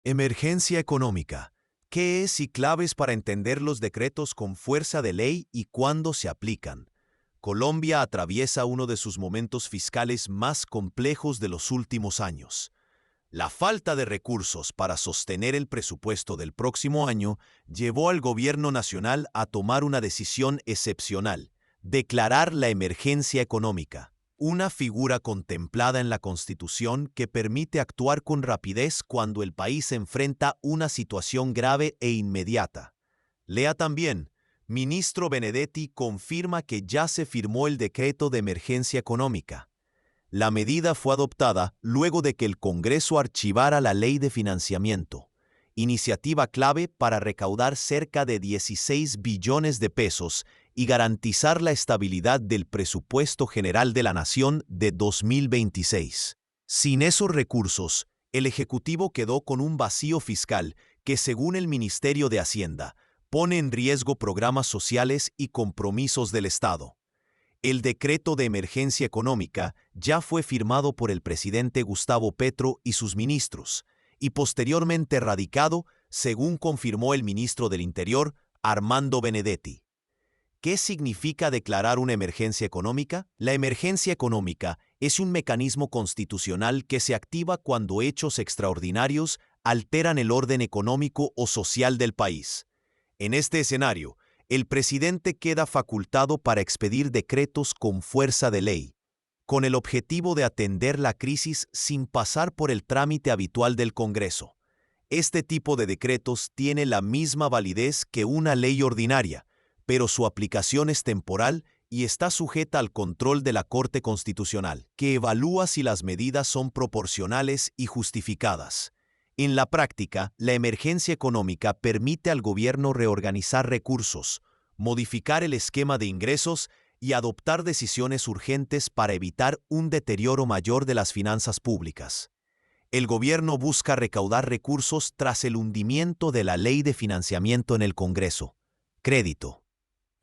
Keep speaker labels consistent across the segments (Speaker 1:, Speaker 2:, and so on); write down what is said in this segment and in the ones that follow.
Speaker 1: Emergencia económica. ¿Qué es y claves para entender los decretos con fuerza de ley y cuándo se aplican? Colombia atraviesa uno de sus momentos fiscales más complejos de los últimos años. La falta de recursos para sostener el presupuesto del próximo año llevó al gobierno nacional a tomar una decisión excepcional: declarar la emergencia económica, una figura contemplada en la Constitución que permite actuar con rapidez cuando el país enfrenta una situación grave e inmediata. Lea también: Ministro Benedetti confirma que ya se firmó el decreto de emergencia económica. La medida fue adoptada luego de que el Congreso archivara la Ley de Financiamiento, iniciativa clave para recaudar cerca de 16 billones de pesos y garantizar la estabilidad del presupuesto general de la Nación de 2026. Sin esos recursos, el Ejecutivo quedó con un vacío fiscal que, según el Ministerio de Hacienda, pone en riesgo programas sociales y compromisos del Estado. El decreto de emergencia económica ya fue firmado por el presidente Gustavo Petro y sus ministros, y posteriormente radicado, según confirmó el ministro del Interior, Armando Benedetti. ¿Qué significa declarar una emergencia económica? La emergencia económica es un mecanismo constitucional que se activa cuando hechos extraordinarios alteran el orden económico o social del país. En este escenario, el presidente queda facultado para expedir decretos con fuerza de ley, con el objetivo de atender la crisis sin pasar por el trámite habitual del Congreso. Este tipo de decretos tiene la misma validez que una ley ordinaria, pero su aplicación es temporal y está sujeta al control de la Corte Constitucional, que evalúa si las medidas son proporcionales y justificadas. En la práctica, la emergencia económica permite al gobierno reorganizar recursos, modificar el esquema de ingresos y adoptar decisiones urgentes para evitar un deterioro mayor de las finanzas públicas. El gobierno busca recaudar recursos tras el hundimiento de la Ley de Financiamiento en el Congreso. Crédito.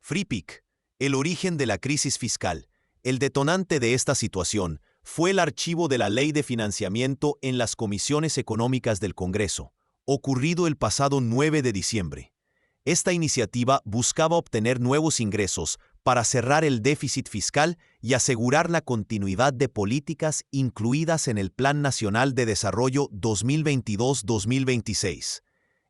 Speaker 1: FreePIC. El origen de la crisis fiscal. El detonante de esta situación fue el archivo de la Ley de Financiamiento en las comisiones económicas del Congreso, ocurrido el pasado 9 de diciembre. Esta iniciativa buscaba obtener nuevos ingresos para cerrar el déficit fiscal y asegurar la continuidad de políticas incluidas en el Plan Nacional de Desarrollo 2022-2026.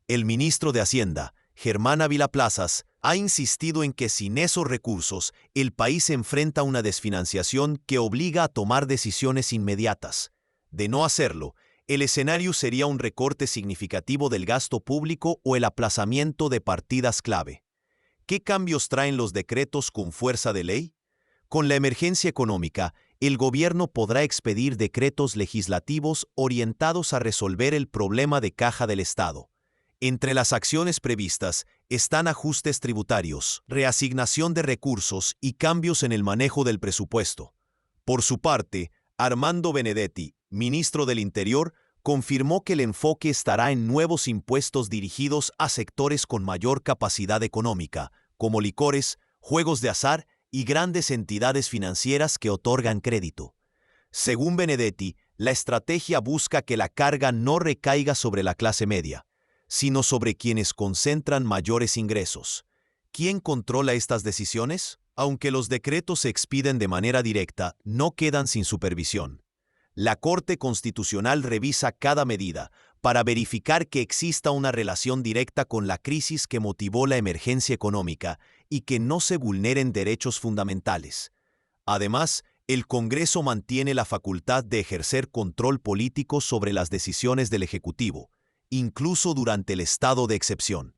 Speaker 1: El ministro de Hacienda, Germán Ávila Plazas, ha insistido en que sin esos recursos, el país enfrenta una desfinanciación que obliga a tomar decisiones inmediatas. De no hacerlo, el escenario sería un recorte significativo del gasto público o el aplazamiento de partidas clave. ¿Qué cambios traen los decretos con fuerza de ley? Con la emergencia económica, el gobierno podrá expedir decretos legislativos orientados a resolver el problema de caja del Estado. Entre las acciones previstas están ajustes tributarios, reasignación de recursos y cambios en el manejo del presupuesto. Por su parte, Armando Benedetti, ministro del Interior, confirmó que el enfoque estará en nuevos impuestos dirigidos a sectores con mayor capacidad económica, como licores, juegos de azar y grandes entidades financieras que otorgan crédito. Según Benedetti, la estrategia busca que la carga no recaiga sobre la clase media, sino sobre quienes concentran mayores ingresos. ¿Quién controla estas decisiones? Aunque los decretos se expiden de manera directa, no quedan sin supervisión. La Corte Constitucional revisa cada medida para verificar que exista una relación directa con la crisis que motivó la emergencia económica y que no se vulneren derechos fundamentales. Además, el Congreso mantiene la facultad de ejercer control político sobre las decisiones del Ejecutivo, incluso durante el estado de excepción.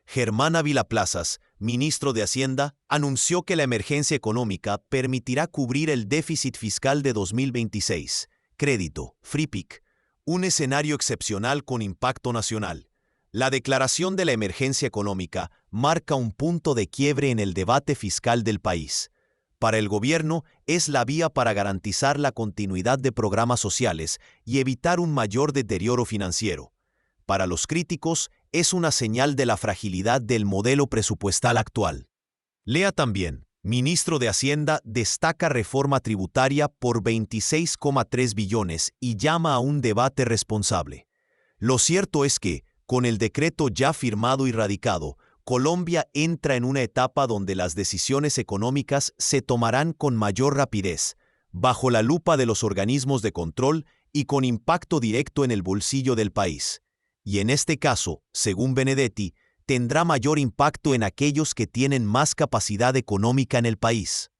Speaker 1: Germán Ávila Plazas, ministro de Hacienda, anunció que la emergencia económica permitirá cubrir el déficit fiscal de 2026. Crédito, FreePIC, un escenario excepcional con impacto nacional. La declaración de la emergencia económica marca un punto de quiebre en el debate fiscal del país. Para el gobierno, es la vía para garantizar la continuidad de programas sociales y evitar un mayor deterioro financiero. Para los críticos, es una señal de la fragilidad del modelo presupuestal actual. Lea también: ministro de Hacienda destaca reforma tributaria por 26,3 billones y llama a un debate responsable. Lo cierto es que, con el decreto ya firmado y radicado, Colombia entra en una etapa donde las decisiones económicas se tomarán con mayor rapidez, bajo la lupa de los organismos de control y con impacto directo en el bolsillo del país. Y en este caso, según Benedetti, tendrá mayor impacto en aquellos que tienen más capacidad económica en el país.